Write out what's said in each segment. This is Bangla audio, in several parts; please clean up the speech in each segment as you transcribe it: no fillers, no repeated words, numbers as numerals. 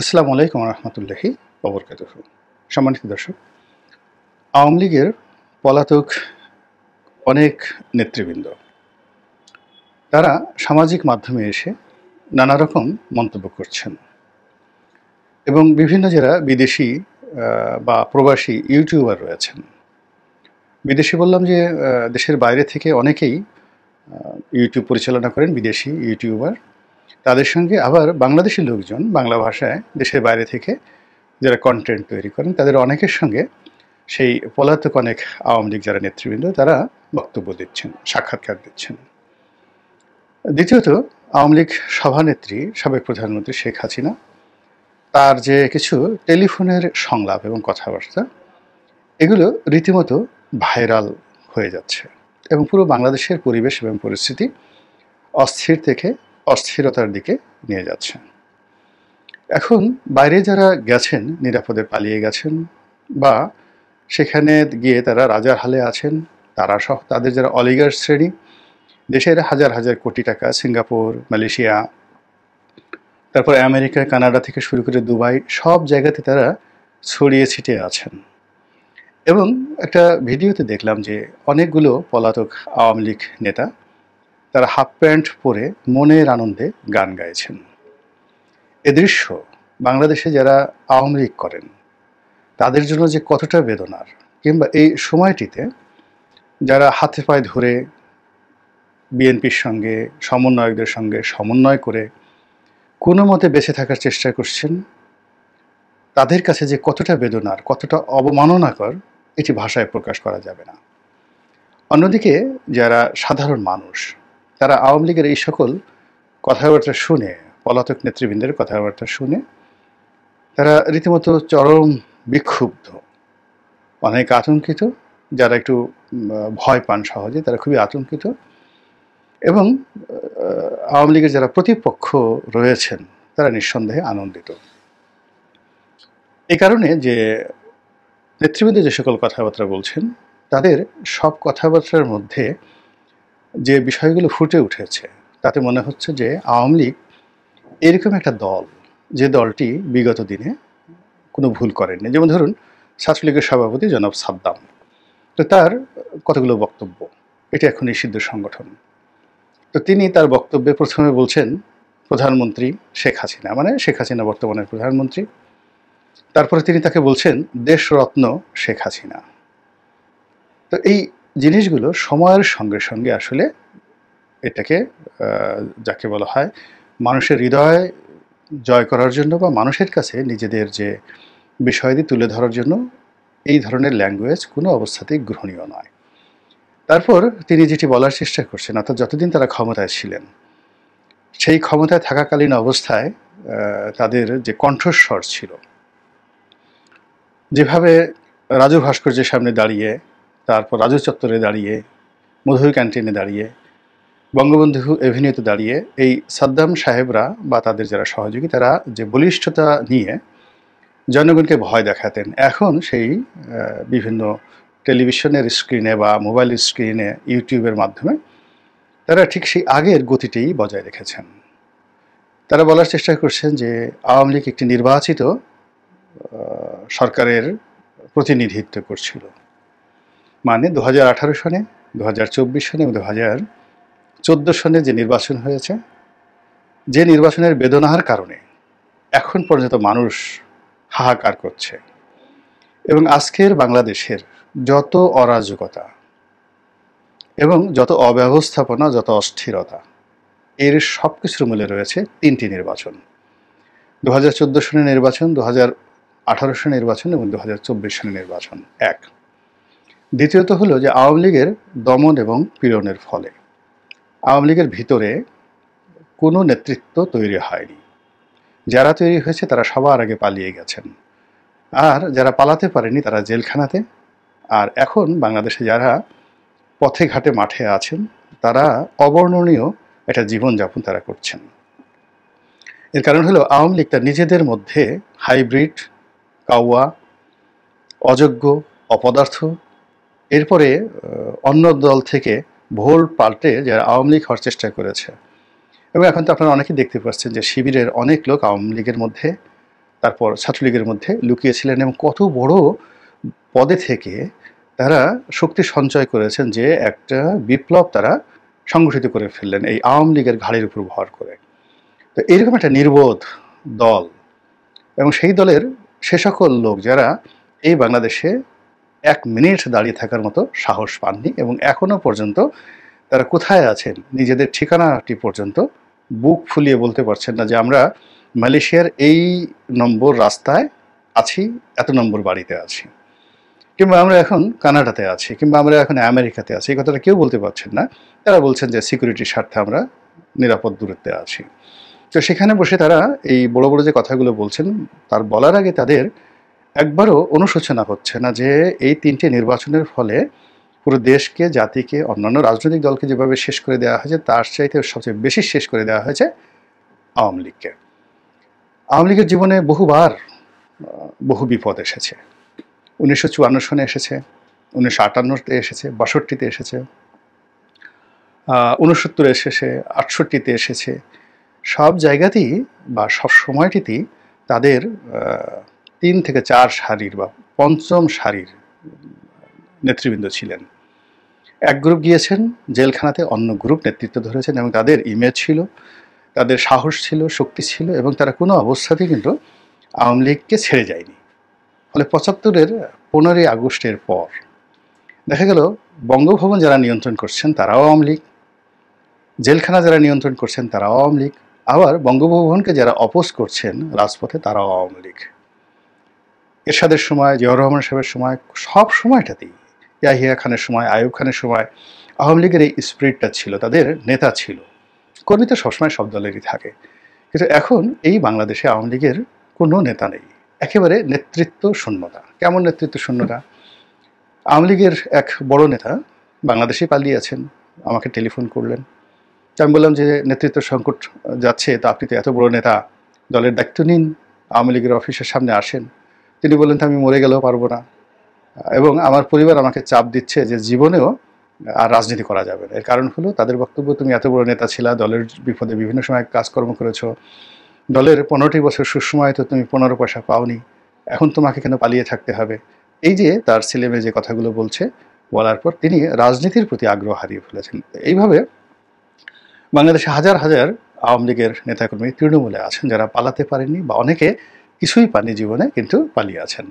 আসসালামু আলাইকুম রহমতুল্লাহি ওবরকাতুহু। সম্মানিত দর্শক, আওয়ামী লীগের পলাতক অনেক নেতৃবৃন্দ তারা সামাজিক মাধ্যমে এসে নানা রকম মন্তব্য করছেন এবং বিভিন্ন যারা বিদেশি বা প্রবাসী ইউটিউবার রয়েছেন। বিদেশি বললাম যে দেশের বাইরে থেকে অনেকেই ইউটিউব পরিচালনা করেন, বিদেশি ইউটিউবার। তাদের সঙ্গে আবার বাংলাদেশি লোকজন বাংলা ভাষায় দেশের বাইরে থেকে যারা কন্টেন্ট তৈরি করেন, তাদের অনেকের সঙ্গে সেই পলাতক অনেক আওয়ামী লীগ যারা নেতৃবৃন্দ তারা বক্তব্য দিচ্ছেন, সাক্ষাৎকার দিচ্ছেন। দ্বিতীয়ত, আওয়ামী লীগ সভানেত্রী সাবেক প্রধানমন্ত্রী শেখ হাসিনা তার যে কিছু টেলিফোনের সংলাপ এবং কথাবার্তা, এগুলো রীতিমতো ভাইরাল হয়ে যাচ্ছে এবং পুরো বাংলাদেশের পরিবেশ এবং পরিস্থিতি অস্থির থেকে অস্থিরতার দিকে নিয়ে যাচ্ছে। এখন বাইরে যারা গেছেন, নিরাপদে পালিয়ে গেছেন বা সেখানে গিয়ে তারা রাজার হালে আছেন, তারা সহ তাদের যারা অলিগার শ্রেণী, দেশের হাজার হাজার কোটি টাকা সিঙ্গাপুর, মালয়েশিয়া, তারপর আমেরিকা, কানাডা থেকে শুরু করে দুবাই, সব জায়গাতে তারা ছড়িয়ে ছিটিয়ে আছেন। এবং একটা ভিডিওতে দেখলাম যে অনেকগুলো পলাতক আওয়ামী লীগ নেতা তারা হাফ প্যান্ট পরে মনের আনন্দে গান গাইছেন। এ দৃশ্য বাংলাদেশে যারা আওয়ামী লীগ করেন তাদের জন্য যে কতটা বেদনার, কিংবা এই সময়টিতে যারা হাতে পায়ে ধরে বিএনপির সঙ্গে সমন্বয়কদের সঙ্গে সমন্বয় করে কোনো মতে বেঁচে থাকার চেষ্টা করছেন, তাদের কাছে যে কতটা বেদনার, কতটা অবমাননাকর, এটি ভাষায় প্রকাশ করা যাবে না। অন্যদিকে যারা সাধারণ মানুষ তারা আওয়ামী লীগের এই সকল কথাবার্তা শুনে, পলাতক নেতৃবৃন্দের কথাবার্তা শুনে তারা রীতিমতো চরম বিক্ষুব্ধ, অনেক আতঙ্কিত। যারা একটু ভয় পান সহজে তারা খুবই আতঙ্কিত এবং আওয়ামী লীগের যারা প্রতিপক্ষ রয়েছেন তারা নিঃসন্দেহে আনন্দিত। এই কারণে যে নেতৃবৃন্দ যে সকল কথাবার্তা বলছেন, তাদের সব কথাবার্তার মধ্যে যে বিষয়গুলো ফুটে উঠেছে তাতে মনে হচ্ছে যে আওয়ামী লীগ এরকম একটা দল, যে দলটি বিগত দিনে কোনো ভুল করেননি। যেমন ধরুন ছাত্রলীগের সভাপতি জনাব সাদ্দাম, তো তার কতগুলো বক্তব্য, এটা এখন নিষিদ্ধ সংগঠন। তো তিনি তার বক্তব্যে প্রথমে বলছেন প্রধানমন্ত্রী শেখ হাসিনা, মানে শেখ হাসিনা বর্তমানের প্রধানমন্ত্রী। তারপরে তিনি তাকে বলছেন দেশরত্ন শেখ হাসিনা। তো এই জিনিসগুলো সময়ের সঙ্গে সঙ্গে আসলে এটাকে যাকে বলা হয় মানুষের হৃদয় জয় করার জন্য বা মানুষের কাছে নিজেদের যে বিষয়াদি তুলে ধরার জন্য এই ধরনের ল্যাঙ্গুয়েজ কোনো অবস্থাতেই গ্রহণীয় নয়। তারপর তিনি যেটি বলার চেষ্টা করছেন, অর্থাৎ যতদিন তারা ক্ষমতায় ছিলেন, সেই ক্ষমতায় থাকাকালীন অবস্থায় তাদের যে কণ্ঠস্বর ছিল, যেভাবে রাজু ভাস্কর্যের সামনে দাঁড়িয়ে, তারপর রাজু চত্বরে দাঁড়িয়ে, মধুর ক্যান্টিনে দাঁড়িয়ে, বঙ্গবন্ধু এভিনিউতে দাঁড়িয়ে এই সাদ্দাম সাহেবরা বা তাদের যারা সহযোগী তারা যে বলিষ্ঠতা নিয়ে জনগণকে ভয় দেখাতেন, এখন সেই বিভিন্ন টেলিভিশনের স্ক্রিনে বা মোবাইল স্ক্রিনে, ইউটিউবের মাধ্যমে তারা ঠিক সেই আগের গতিতেই বজায় রেখেছেন। তারা বলার চেষ্টা করছেন যে আওয়ামী লীগ একটি নির্বাচিত সরকারের প্রতিনিধিত্ব করছিল, মানে 2018 সনে, 2024 সনে এবং 2014 সনে যে নির্বাচন হয়েছে, যে নির্বাচনের বেদনার কারণে এখন পর্যন্ত মানুষ হাহাকার করছে। এবং আজকের বাংলাদেশের যত অরাজকতা এবং যত অব্যবস্থাপনা, যত অস্থিরতা, এর সব কিছুর মূলে রয়েছে তিনটি নির্বাচন: 2014 সনের নির্বাচন, 2018 সনের নির্বাচন এবং 2024 সনের নির্বাচন। এক। দ্বিতীয়ত হলো যে আওয়ামী লীগের দমন এবং পীড়নের ফলে আওয়ামী লীগের ভিতরে কোনো নেতৃত্ব তৈরি হয়নি। যারা তৈরি হয়েছে তারা সবার আগে পালিয়ে গেছেন, আর যারা পালাতে পারেনি তারা জেলখানাতে। আর এখন বাংলাদেশে যারা পথে ঘাটে মাঠে আছেন তারা অবর্ণনীয় একটা জীবনযাপন তারা করছেন। এর কারণ হলো আওয়ামী লীগ তার নিজেদের মধ্যে হাইব্রিড, কাউয়া, অযোগ্য, অপদার্থ, এরপরে অন্য দল থেকে ভোল পাল্টে যারা আওয়ামী লীগ হওয়ার চেষ্টা করেছে। এবং এখন তো আপনারা অনেকেই দেখতে পাচ্ছেন যে শিবিরের অনেক লোক আওয়ামী লীগের মধ্যে তারপর ছাত্রলীগের মধ্যে লুকিয়েছিলেন এবং কত বড় পদে থেকে তারা শক্তি সঞ্চয় করেছেন যে একটা বিপ্লব তারা সংগঠিত করে ফেললেন এই আওয়ামী লীগের ঘাড়ের উপর ভর করে। তো এরকম একটা নির্বোধ দল এবং সেই দলের সে সকল লোক যারা এই বাংলাদেশে 1 মিনিট দাঁড়িয়ে থাকার মতো সাহস পাননি এবং এখনো পর্যন্ত তারা কোথায় আছেন নিজেদের ঠিকানাটি পর্যন্ত বুক ফুলিয়ে বলতে পারছেন না যে আমরা মালয়েশিয়ার এই নম্বর রাস্তায় আছি, এত নম্বর বাড়িতে আছি, কিংবা আমরা এখন কানাডাতে আছি, কিংবা আমরা এখন আমেরিকাতে আছি। এই কথাটা কেউ বলতে পারছেন না। তারা বলছেন যে সিকিউরিটির স্বার্থে আমরা নিরাপদ দূরত্বে আছি। তো সেখানে বসে তারা এই বড় বড় যে কথাগুলো বলছেন তার বলার আগে তাদের একবারও অনুশোচনা হচ্ছে না যে এই 3টে নির্বাচনের ফলে পুরো দেশকে, জাতিকে, অন্যান্য রাজনৈতিক দলকে যেভাবে শেষ করে দেওয়া হয়েছে তার চাইতে সবচেয়ে বেশি শেষ করে দেওয়া হয়েছে আওয়ামী লীগকে। আওয়ামী লীগের জীবনে বহুবার বহু বিপদ এসেছে। 1954 সনে এসেছে, 1958-তে এসেছে, 62-তে এসেছে, 69-এ এসেছে, 68-তে এসেছে। সব জায়গাতেই বা সব সময়টিতেই তাদের 3 থেকে 4 সারির বা 5ম সারির নেতৃবৃন্দ ছিলেন। এক গ্রুপ গিয়েছেন জেলখানাতে, অন্য গ্রুপ নেতৃত্ব ধরেছেন এবং তাদের ইমেজ ছিল, তাদের সাহস ছিল, শক্তি ছিল এবং তারা কোনো অবস্থাতেই কিন্তু আওয়ামী লীগকে ছেড়ে যায়নি। ফলে 75-এর 15ই আগস্টের পর দেখা গেল বঙ্গভবন যারা নিয়ন্ত্রণ করছেন তারাও আওয়ামী লীগ, জেলখানা যারা নিয়ন্ত্রণ করছেন তারাও আওয়ামী লীগ, আবার বঙ্গভবনকে যারা অপোজ করছেন রাজপথে তারাও আওয়ামী লীগ। এরশাদের সময়, জিয়াউর রহমান সাহেবের সময়, সব সময়টাতেই, ইয়াহিয়া খানের সময়, আইয়ুব খানের সময় আওয়ামী লীগের এই স্পিরিটটা ছিল, তাদের নেতা ছিল। কর্মী তো সবসময় সব দলেরই থাকে, কিন্তু এখন এই বাংলাদেশে আওয়ামী লীগের কোনো নেতা নেই, একেবারে নেতৃত্ব শূন্যতা। কেমন নেতৃত্ব শূন্যতা? আওয়ামী লীগের এক বড় নেতা বাংলাদেশে পালিয়ে আছেন, আমাকে টেলিফোন করলেন। আমি বললাম যে নেতৃত্ব সংকট যাচ্ছে, তো আপনি তো এত বড় নেতা, দলের দায়িত্ব নিন, আওয়ামী লীগের অফিসের সামনে আসেন। তিনি বললেন আমি মরে গেলেও পারবো না, এবং আমার পরিবার আমাকে চাপ দিচ্ছে যে জীবনেও আর রাজনীতি করা যাবে না। এর কারণ হলো তাদের বক্তব্য, তুমি এত বড় নেতা ছিলা, দলের বিপদে বিভিন্ন সময় কাজকর্ম করেছো, দলের 15টি বছর সুসময় তো তুমি 15 পয়সা পাওনি, এখন তোমাকে কেন পালিয়ে থাকতে হবে? এই যে তার ছেলেমেয়ে যে কথাগুলো বলছে, বলার পর তিনি রাজনীতির প্রতি আগ্রহ হারিয়ে ফেলেছেন। এইভাবে বাংলাদেশে হাজার হাজার আওয়ামী লীগের নেতাকর্মী তৃণমূলে আছেন যারা পালাতে পারেননি, বা অনেকে কিছুই পাননি জীবনে কিন্তু পালিয়ে আছেন।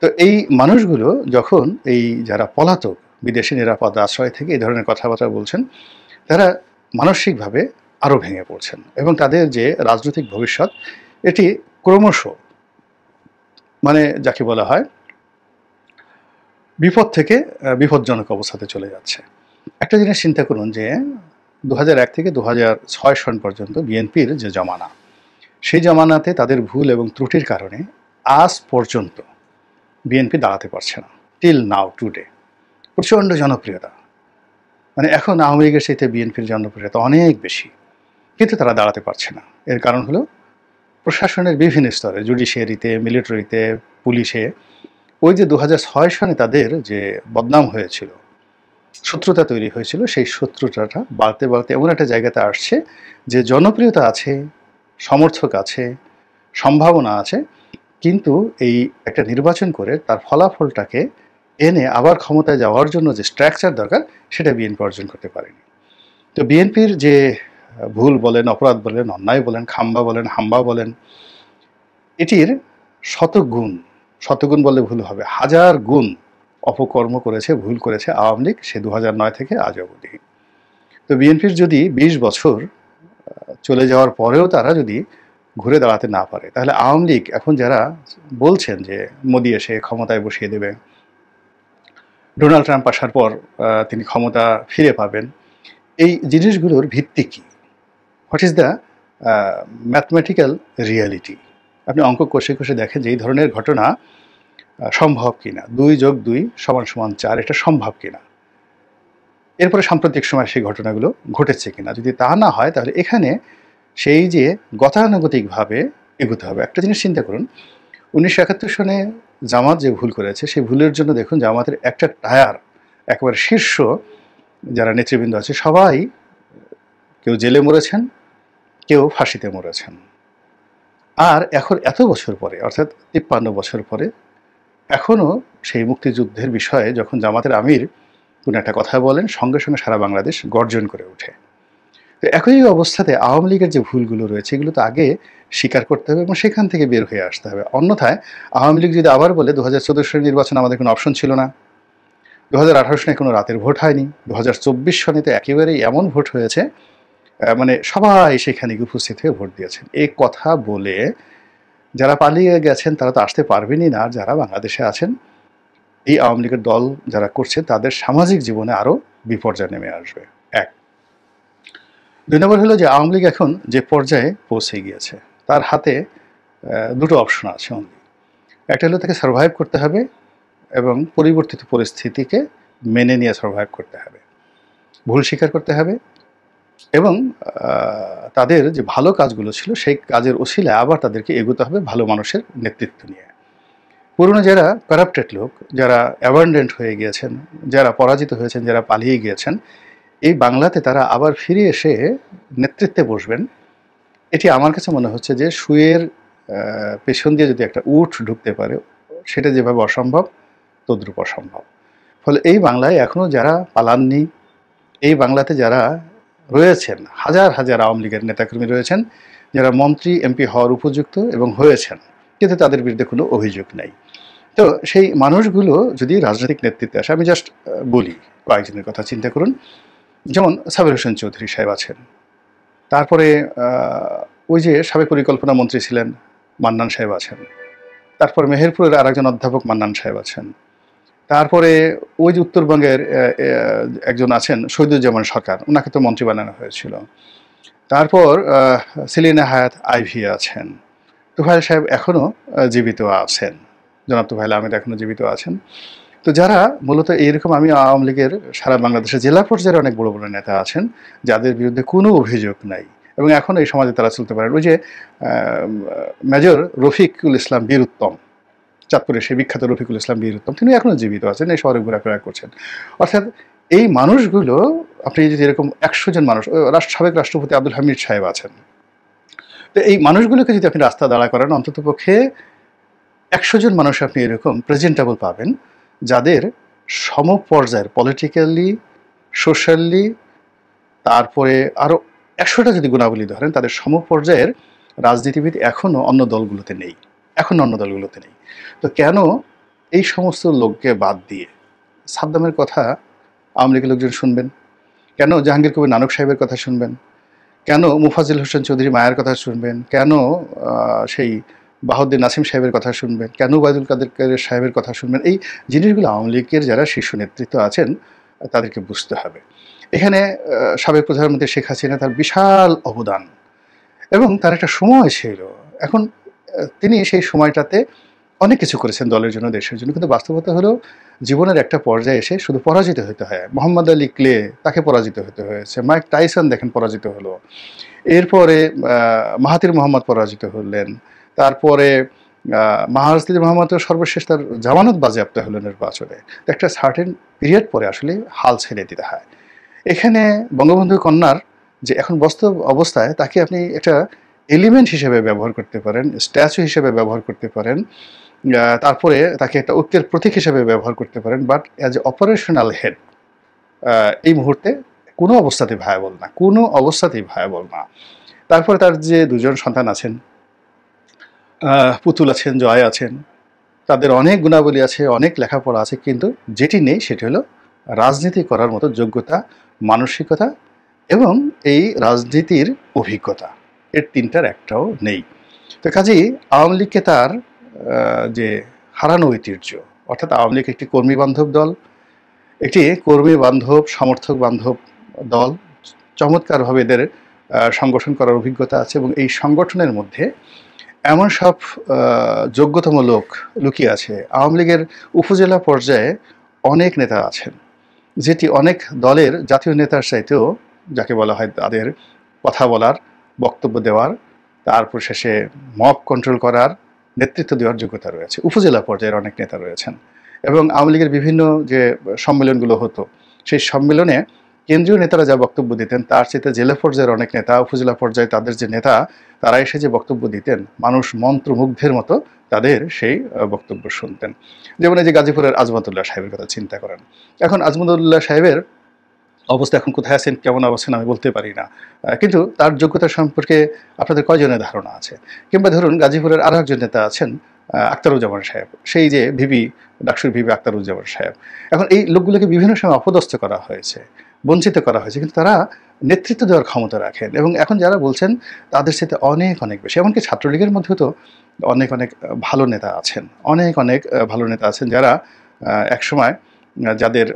তো এই মানুষগুলো যখন এই যারা পলাতক বিদেশি নিরাপদ আশ্রয় থেকে এই ধরনের কথাবার্তা বলছেন, তারা মানসিকভাবে আরও ভেঙে পড়ছেন এবং তাদের যে রাজনৈতিক ভবিষ্যৎ এটি ক্রমশ মানে যাকে বলা হয় বিপদ থেকে বিপজ্জনক অবস্থাতে চলে যাচ্ছে। একটা জিনিস চিন্তা করুন যে 2001 থেকে 2006 সন পর্যন্ত বিএনপির যে জমানা, সেই জমানাতে তাদের ভুল এবং ত্রুটির কারণে আজ পর্যন্ত বিএনপি দাঁড়াতে পারছে না। টিল নাও টুডে প্রচণ্ড জনপ্রিয়তা, মানে এখন আওয়ামী লীগের সাথে বিএনপির জনপ্রিয়তা অনেক বেশি, কিন্তু তারা দাঁড়াতে পারছে না। এর কারণ হলো প্রশাসনের বিভিন্ন স্তরে, জুডিশিয়ারিতে, মিলিটারিতে, পুলিশে, ওই যে 2006 সনে তাদের যে বদনাম হয়েছিল, শত্রুতা তৈরি হয়েছিল, সেই শত্রুতাটা বাড়তে বাড়তে এমন একটা জায়গাতে আসছে যে জনপ্রিয়তা আছে, সমর্থক আছে, সম্ভাবনা আছে, কিন্তু এই একটা নির্বাচন করে তার ফলাফলটাকে এনে আবার ক্ষমতায় যাওয়ার জন্য যে স্ট্রাকচার দরকার সেটা বিএনপি অর্জন করতে পারেনি। তো বিএনপির যে ভুল বলেন, অপরাধ বলেন, অন্যায় বলেন, খাম্বা বলেন, হাম্বা বলেন, এটির শতগুণ বললে ভুল হবে, 1000 গুণ অপকর্ম করেছে, ভুল করেছে আওয়ামী লীগ সে 2009 থেকে আজ অবধি। তো বিএনপির যদি 20 বছর চলে যাওয়ার পরেও তারা যদি ঘুরে দাঁড়াতে না পারে, তাহলে আওয়ামী লীগ এখন যারা বলছেন যে মোদি এসে ক্ষমতায় বসিয়ে দেবে, ডোনাল্ড ট্রাম্প আসার পর তিনি ক্ষমতা ফিরে পাবেন, এই জিনিসগুলোর ভিত্তি কী? What is the mathematical reality? আপনি অঙ্ক কষে কষে দেখেন যে এই ধরনের ঘটনা সম্ভব কিনা, 2+2=4, এটা সম্ভব কিনা, এরপরে সাম্প্রতিক সময় সেই ঘটনাগুলো ঘটেছে কিনা। যদি তা না হয় তাহলে এখানে সেই যে গতানুগতিকভাবে এগোতে হবে। একটা জিনিস চিন্তা করুন, 1971 সনে জামাত যে ভুল করেছে, সেই ভুলের জন্য দেখুন জামাতের একটা টায়ার, একেবারে শীর্ষ যারা নেতৃবৃন্দ আছে সবাই কেউ জেলে মরেছেন, কেউ ফাঁসিতে মরেছেন। আর এখন এত বছর পরে, অর্থাৎ ৫৩ বছর পরে এখনও সেই মুক্তিযুদ্ধের বিষয়ে যখন জামাতের আমির কোনো একটা কথা বলেন, সঙ্গে সঙ্গে সারা বাংলাদেশ গর্জন করে ওঠে। তো একই অবস্থাতে আওয়ামী লীগের যে ভুলগুলো রয়েছে এগুলো তো আগে স্বীকার করতে হবে এবং সেখান থেকে বের হয়ে আসতে হবে। অন্যথায় আওয়ামী লীগ যদি আবার বলে ২০১৪ সালের নির্বাচন আমাদের কোনো অপশন ছিল না, ২০১৮ সনে কোনো রাতের ভোট হয়নি, ২০২৪ সনে তো একেবারেই এমন ভোট হয়েছে, মানে সবাই সেখানে গিয়ে উপস্থিত হয়ে ভোট দিয়েছেন, এই কথা বলে যারা পালিয়ে গেছেন তারা তো আসতে পারবেনই না। আর যারা বাংলাদেশে আছেন, এই আওয়ামী লীগের দল যারা করছে তাদের সামাজিক জীবনে আরও বিপর্যয় নেমে আসবে। এক, ২ নম্বর হলো যে আওয়ামী লীগ এখন যে পর্যায়ে পৌঁছে গিয়েছে তার হাতে দুটো অপশন আছে অনলি। একটা হলো তাকে সার্ভাইভ করতে হবে এবং পরিবর্তিত পরিস্থিতিকে মেনে নিয়ে সার্ভাইভ করতে হবে, ভুল স্বীকার করতে হবে এবং তাদের যে ভালো কাজগুলো ছিল সেই কাজের ওসিলায় আবার তাদেরকে এগোতে হবে ভালো মানুষের নেতৃত্ব নিয়ে। পুরনো যারা কারাপ্টেড লোক, যারা অ্যাবান্ডেন্ট হয়ে গিয়েছেন, যারা পরাজিত হয়েছেন, যারা পালিয়ে গিয়েছেন, এই বাংলাতে তারা আবার ফিরে এসে নেতৃত্বে বসবেন। এটি আমার কাছে মনে হচ্ছে যে সুয়ের পেছন দিয়ে যদি একটা উট ঢুকতে পারে, সেটা যেভাবে অসম্ভব তদ্রূপ অসম্ভব। ফলে এই বাংলায় এখনও যারা পালাননি, এই বাংলাতে যারা রয়েছেন, হাজার হাজার আওয়ামী লীগের নেতাকর্মী রয়েছেন যারা মন্ত্রী এমপি হওয়ার উপযুক্ত এবং হয়েছেন, কিন্তু তাদের বিরুদ্ধে কোনো অভিযোগ নেই। তো সেই মানুষগুলো যদি রাজনৈতিক নেতৃত্বে আসে, আমি জাস্ট বলি কয়েকজনের কথা চিন্তা করুন। যেমন সাবের হোসেন চৌধুরী সাহেব আছেন, তারপরে ওই যে সাবেক পরিকল্পনা মন্ত্রী ছিলেন মান্নান সাহেব আছেন, তারপর মেহেরপুরের আরেকজন অধ্যাপক মান্নান সাহেব আছেন, তারপরে ওই যে উত্তরবঙ্গের একজন আছেন শহীদুজ্জামান সরকার, ওনাকে তো মন্ত্রী বানানো হয়েছিল। তারপর সেলিনা হায়াত আইভি আছেন, তুফাইল সাহেব এখনও জীবিত আছেন, জনাব তুফাইল আহমেদ এখনও জীবিত আছেন। তো যারা মূলত এইরকম, আমি আওয়ামী লীগের সারা বাংলাদেশের জেলা পর্যায়ে অনেক বড় বড় নেতা আছেন যাদের বিরুদ্ধে কোনো অভিযোগ নাই এবং এখন এই সমাজে তারা চলতে পারেন। ওই যে মেজর রফিকুল ইসলাম বীর উত্তম, চাঁদপুরের সেই বিখ্যাত রফিকুল ইসলাম বীর উত্তম, তিনি এখনও জীবিত আছেন, এই শহরে ঘোরাফেরা করছেন। অর্থাৎ এই মানুষগুলো, আপনি যদি এরকম ১০০ জন মানুষ, সাবেক রাষ্ট্রপতি আব্দুল হামিদ সাহেব আছেন, তো এই মানুষগুলোকে যদি আপনি রাস্তা দাঁড়া করেন, অন্ততপক্ষে ১০০ জন মানুষ আপনি এরকম প্রেজেন্টেবল পাবেন যাদের সমপর্যায়ের পলিটিক্যালি, সোশ্যালি, তারপরে আরও ১০০টা যদি গুণাবলী ধরেন, তাদের সমপর্যায়ের রাজনীতিবিদ এখনও অন্য দলগুলোতে নেই, তো কেন এই সমস্ত লোককে বাদ দিয়ে সাদ্দামের কথা আওয়ামী লীগের লোকজন শুনবেন? কেন জাহাঙ্গীর কবির নানক সাহেবের কথা শুনবেন? কেন মুফাজ্জল হোসেন চৌধুরী মায়ের কথা শুনবেন? কেন সেই বাহাউদ্দিন নাসিম সাহেবের কথা শুনবেন? কেন ওবায়দুল কাদের সাহেবের কথা শুনবেন? এই জিনিসগুলো আওয়ামী লীগের যারা শীর্ষ নেতৃত্ব আছেন তাদেরকে বুঝতে হবে। এখানে সাবেক প্রধানমন্ত্রী শেখ হাসিনা, তার বিশাল অবদান এবং তার একটা সময় ছিল, এখন তিনি সেই সময়টাতে অনেক কিছু করেছেন দলের জন্য, দেশের জন্য, কিন্তু বাস্তবতা হলো জীবনের একটা পর্যায়ে এসে শুধু পরাজিত হতে হয়। মোহাম্মদ আলী ক্লে, তাকে পরাজিত হতে হয়েছে। মাইক টাইসন দেখেন পরাজিত হলো, এরপরে মাহাতির মোহাম্মদ পরাজিত হলেন, তারপরে মাহাতির মোহাম্মদ সর্বশেষ তার জামানত বাজেয়াপ্ত হলো নির্বাচনে। একটা সার্টেন পিরিয়ড পরে আসলে হাল ছেড়ে দিতে হয়। এখানে বঙ্গবন্ধু কন্যার যে এখন বাস্তব অবস্থায়, তাকে আপনি একটা এলিমেন্ট হিসেবে ব্যবহার করতে পারেন, স্ট্যাচু হিসেবে ব্যবহার করতে পারেন, তারপরে তাকে একটা ঐক্যের প্রতীক হিসেবে ব্যবহার করতে পারেন, but as a operational head এই মুহূর্তে কোনো অবস্থাতেই ভায়াবল না। তারপরে তার যে দুজন সন্তান আছেন, পুতুল আছেন, জয় আছেন, তাদের অনেক গুণাবলী আছে, অনেক লেখাপড়া আছে, কিন্তু যেটি নেই সেটি হলো রাজনীতি করার মতো যোগ্যতা, মানসিকতা এবং এই রাজনীতির অভিজ্ঞতা। এর তিনটার একটাও নেই। তো কাজেই আওয়ামী লীগকে তার যে হারানো ঐতিহ্য, অর্থাৎ আওয়ামী লীগ একটি কর্মী বান্ধব দল, একটি কর্মী বান্ধব, সমর্থক বান্ধব দল, চমৎকারভাবে এদের সংগঠন করার অভিজ্ঞতা আছে এবং এই সংগঠনের মধ্যে এমন সব যোগ্যতম লোক লুকিয়ে আছে। আওয়ামী লীগের উপজেলা পর্যায়ে অনেক নেতা আছেন, যেটি অনেক দলের জাতীয় নেতার চাইতেও, যাকে বলা হয় তাদের কথা বলার, বক্তব্য দেওয়ার, তারপর শেষে মব কন্ট্রোল করার, নেতৃত্ব দেওয়ার যোগ্যতা রয়েছে। উপজেলা পর্যায়ের অনেক নেতা রয়েছেন এবং আওয়ামী লীগের বিভিন্ন যে সম্মেলনগুলো হতো, সেই সম্মেলনে কেন্দ্রীয় নেতারা যা বক্তব্য দিতেন তার চাইতে জেলা পর্যায়ের অনেক নেতা, উপজেলা পর্যায়ে তাদের যে নেতা, তারা এসে যে বক্তব্য দিতেন, মানুষ মন্ত্রমুগ্ধের মতো তাদের সেই বক্তব্য শুনতেন। যেমন এই যে গাজীপুরের আজমতুল্লাহ সাহেবের কথা চিন্তা করেন। এখন আজমতুল্লাহ সাহেবের অবস্থা এখন কোথায় আছেন, কেমন আছেন আমি বলতে পারি না। কিন্তু তার যোগ্যতা সম্পর্কে আপনাদের কয়জনের ধারণা আছে? কিংবা ধরুন গাজীপুরের আরও একজন নেতা আছেন আখতারুজ্জামান সাহেব, সেই যে ভিপি, ডাকসুর ভিপি আখতারুজ্জামান সাহেব। এখন এই লোকগুলোকে বিভিন্ন সময় অপদস্থ করা হয়েছে, বঞ্চিত করা হয়েছে, কিন্তু তারা নেতৃত্ব দেওয়ার ক্ষমতা রাখেন এবং এখন যারা বলছেন তাদের সাথে অনেক অনেক বেশি। এমনকি ছাত্রলীগের মধ্যেও তো অনেক অনেক ভালো নেতা আছেন, অনেক অনেক ভালো নেতা আছেন যারা একসময় যাদের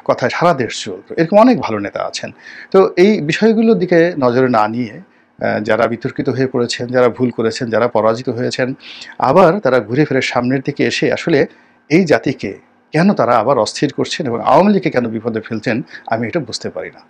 কথায় সারা দেশ চলত, এরকম অনেক ভালো নেতা আছেন। তো এই বিষয়গুলোর দিকে নজরে না নিয়ে যারা বিতর্কিত হয়ে পড়েছেন, যারা ভুল করেছেন, যারা পরাজিত হয়েছেন, আবার তারা ঘুরে ফিরে সামনের দিকে এসে আসলে এই জাতিকে কেন তারা আবার অস্থির করছেন এবং আওয়ামী লীগকে কেন বিপদে ফেলছেন, আমি এটা বুঝতে পারি না।